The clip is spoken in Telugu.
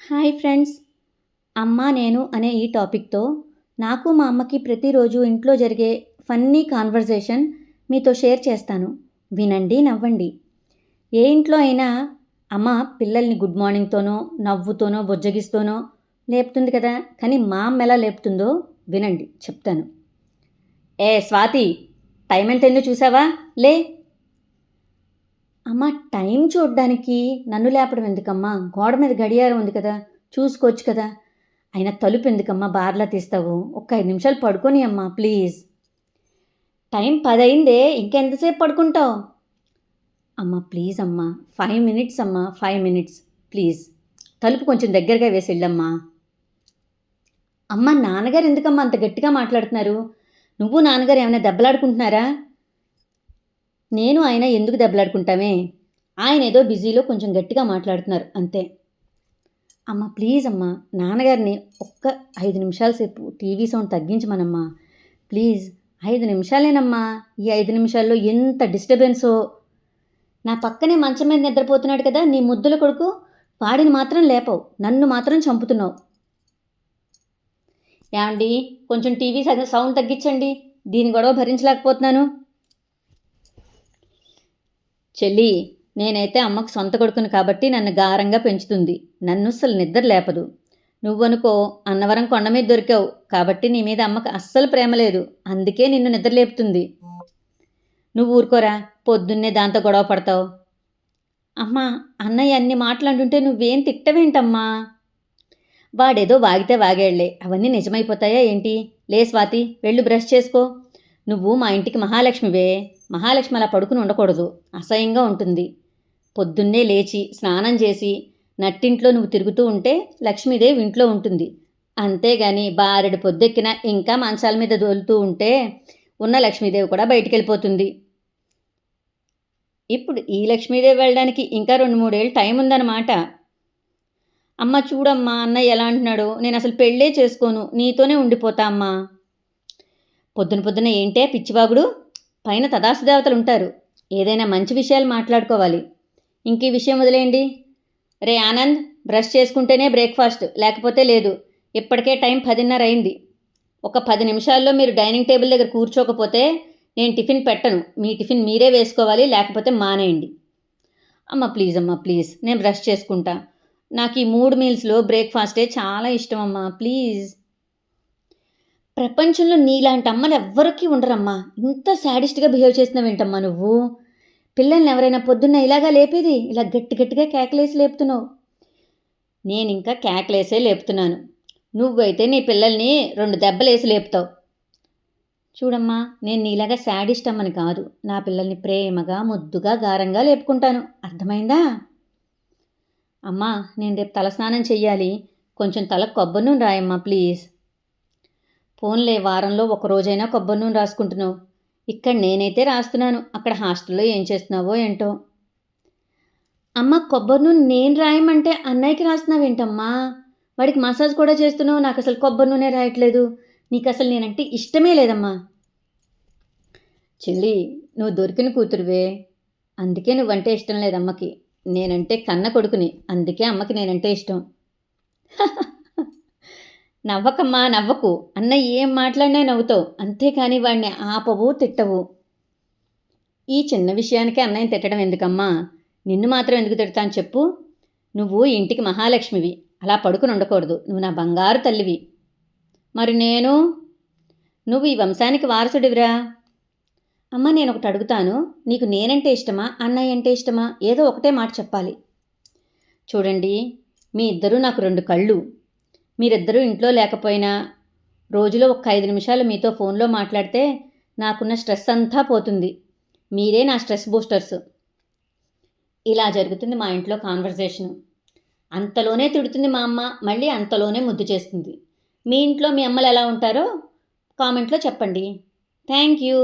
Hi friends. అమ్మ నేను అనే ఈ టాపిక్తో నాకు మా అమ్మకి ప్రతిరోజు ఇంట్లో జరిగే ఫన్నీ కాన్వర్జేషన్ మీతో షేర్ చేస్తాను. వినండి, నవ్వండి. ఏ ఇంట్లో అయినా అమ్మ పిల్లల్ని గుడ్ మార్నింగ్తోనో, నవ్వుతోనో, బుజ్జగిస్తూనో లేపుతుంది కదా. కానీ మా అమ్మ ఎలా లేపుతుందో వినండి, చెప్తాను. ఏ స్వాతి, టైం ఎంతైందో చూసావా? లే. అమ్మ, టైం చూడ్డానికి నన్ను లేపడం ఎందుకమ్మా? గోడ మీద గడియారం ఉంది కదా, చూసుకోవచ్చు కదా. అయినా తలుపు ఎందుకమ్మా బార్లా తీస్తావు? ఒక్క 5 నిమిషాలు పడుకొని అమ్మా ప్లీజ్. టైం 10 అయిందే, ఇంకెంతసేపు పడుకుంటావు? అమ్మ ప్లీజ్ అమ్మా, 5 మినిట్స్ అమ్మా, 5 మినిట్స్ ప్లీజ్. తలుపు కొంచెం దగ్గరగా వేసి వెళ్ళమ్మా. అమ్మ, నాన్నగారు ఎందుకమ్మా అంత గట్టిగా మాట్లాడుతున్నారు? నువ్వు నాన్నగారు ఏమైనా దెబ్బలాడుకుంటున్నారా? నేను ఆయన ఎందుకు దెబ్బలాడుకుంటామే? ఆయన ఏదో బిజీలో కొంచెం గట్టిగా మాట్లాడుతున్నారు అంతే. అమ్మ ప్లీజ్ అమ్మా, నాన్నగారిని ఒక్క 5 నిమిషాల సేపు టీవీ సౌండ్ తగ్గించమనమ్మా ప్లీజ్. 5 నిమిషాలేనమ్మా. ఈ 5 నిమిషాల్లో ఎంత డిస్టర్బెన్సో. నా పక్కనే మంచం మీద నిద్రపోతున్నాడు కదా నీ ముద్దుల కొడుకు, వాడిని మాత్రం లేపవు, నన్ను మాత్రం చంపుతున్నావు. ఏమండి, కొంచెం టీవీ సౌండ్ తగ్గించండి, దీని గొడవ భరించలేకపోతున్నాను. చెల్లి, నేనైతే అమ్మకు సొంత కొడుకును కాబట్టి నన్ను గారంగా పెంచుతుంది. నన్ను అస్సలు నిద్ర లేపదు. నువ్వనుకో అన్నవరం కొండ మీద దొరికావు కాబట్టి నీ మీద అమ్మకు అస్సలు ప్రేమ లేదు, అందుకే నిన్ను నిద్ర లేపుతుంది. నువ్వు ఊరుకోరా, పొద్దున్నే దాంతో గొడవ పడతావు. అమ్మా, అన్నయ్య అన్ని మాటలంటుంటే నువ్వేం తిట్టవేంటమ్మా? వాడేదో వాగితే వాగాళ్లే, అవన్నీ నిజమైపోతాయా ఏంటి? లే స్వాతి, వెళ్ళు బ్రష్ చేసుకో. నువ్వు మా ఇంటికి మహాలక్ష్మివే. మహాలక్ష్మి అలా పడుకుని ఉండకూడదు, అసహ్యంగా ఉంటుంది. పొద్దున్నే లేచి స్నానం చేసి నట్టింట్లో నువ్వు తిరుగుతూ ఉంటే లక్ష్మీదేవి ఇంట్లో ఉంటుంది. అంతేగాని బారెడు పొద్దెక్కిన ఇంకా మంచాల మీద దోలుతూ ఉంటే ఉన్న లక్ష్మీదేవి కూడా బయటికి వెళ్ళిపోతుంది. ఇప్పుడు ఈ లక్ష్మీదేవి వెళ్ళడానికి ఇంకా 2-3 ఏళ్ళు టైం ఉందన్నమాట. అమ్మ చూడమ్మా, అన్నయ్య ఎలా అంటున్నాడో. నేను అసలు పెళ్ళే చేసుకోను, నీతోనే ఉండిపోతా అమ్మా. పొద్దున ఏంటే పిచ్చివాగుడు? పైన తదాస్తు దేవతలు ఉంటారు, ఏదైనా మంచి విషయాలు మాట్లాడుకోవాలి. ఇంక ఈ విషయం వదిలేయండి. రే ఆనంద్, బ్రష్ చేసుకుంటేనే బ్రేక్ఫాస్ట్, లేకపోతే లేదు. ఇప్పటికే టైం 10:30 అయింది. ఒక 10 నిమిషాల్లో మీరు డైనింగ్ టేబుల్ దగ్గర కూర్చోకపోతే నేను టిఫిన్ పెట్టను. మీ టిఫిన్ మీరే వేసుకోవాలి, లేకపోతే మానేయండి. అమ్మ ప్లీజ్ అమ్మా ప్లీజ్, నేను బ్రష్ చేసుకుంటా. నాకు ఈ 3 మీల్స్లో బ్రేక్ఫాస్టే చాలా ఇష్టం అమ్మా ప్లీజ్. ప్రపంచంలో నీలాంటి అమ్మలు ఎవ్వరికీ ఉండరమ్మా. ఇంత శాడిస్ట్గా బిహేవ్ చేస్తున్నావేంటమ్మా నువ్వు? పిల్లల్ని ఎవరైనా పొద్దున్న ఇలాగా లేపేది? ఇలా గట్టిగా కేకలేసి లేపుతున్నావు. నేను ఇంకా కేకలేసే లేపుతున్నాను. నువ్వైతే నీ పిల్లల్ని 2 దెబ్బలేసి లేపుతావు. చూడమ్మా, నేను నీలాగా శాడిస్ట్ అమ్మని కాదు. నా పిల్లల్ని ప్రేమగా, ముద్దుగా, గారంగా లేపుకుంటాను, అర్థమైందా? అమ్మా, నేను రేపు తలస్నానం చెయ్యాలి, కొంచెం తలకు కొబ్బరి నూనె రాయమ్మా ప్లీజ్. ఫోన్లే, వారంలో 1 రోజైనా కొబ్బరి నూనె రాసుకుంటున్నావు. ఇక్కడ నేనైతే రాస్తున్నాను, అక్కడ హాస్టల్లో ఏం చేస్తున్నావో ఏంటో. అమ్మ, కొబ్బరి నూనె నేను రాయమంటే అన్నయ్యకి రాస్తున్నావేంటమ్మా? వాడికి మసాజ్ కూడా చేస్తున్నావు, నాకు అసలు కొబ్బరి నూనె రాయట్లేదు. నీకు అసలు నేనంటే ఇష్టమే లేదమ్మా. చెల్లి, నువ్వు దొరికిన కూతురువే, అందుకే నువ్వంటే ఇష్టం లేదు అమ్మకి. నేనంటే కన్న కొడుకుని, అందుకే అమ్మకి నేనంటే ఇష్టం. నవ్వకమ్మా నవ్వకు, అన్నయ్య ఏం మాట్లాడినా నవ్వుతావు, అంతేకాని వాడిని ఆపవు, తిట్టవు. ఈ చిన్న విషయానికే అన్నయ్యని తిట్టడం ఎందుకమ్మా? నిన్ను మాత్రం ఎందుకు తిడతాను చెప్పు? నువ్వు ఇంటికి మహాలక్ష్మివి, అలా పడుకుని ఉండకూడదు. నువ్వు నా బంగారు తల్లివి. మరి నేను? నువ్వు ఈ వంశానికి వారసుడివిరా. అమ్మ, నేను ఒకటి అడుగుతాను, నీకు నేనంటే ఇష్టమా, అన్నయ్య అంటే ఇష్టమా? ఏదో ఒకటే మాట చెప్పాలి. చూడండి, మీ ఇద్దరూ నాకు 2 కళ్ళు. మీరిద్దరూ ఇంట్లో లేకపోయినా రోజులో ఒక 5 నిమిషాలు మీతో ఫోన్లో మాట్లాడితే నాకున్న స్ట్రెస్ అంతా పోతుంది. మీరే నా స్ట్రెస్ బూస్టర్స్. ఇలా జరుగుతుంది మా ఇంట్లో కాన్వర్జేషను. అంతలోనే తిడుతుంది మా అమ్మ, మళ్ళీ అంతలోనే ముద్దు చేస్తుంది. మీ ఇంట్లో మీ అమ్మలు ఎలా ఉంటారో కామెంట్లో చెప్పండి. Thank you.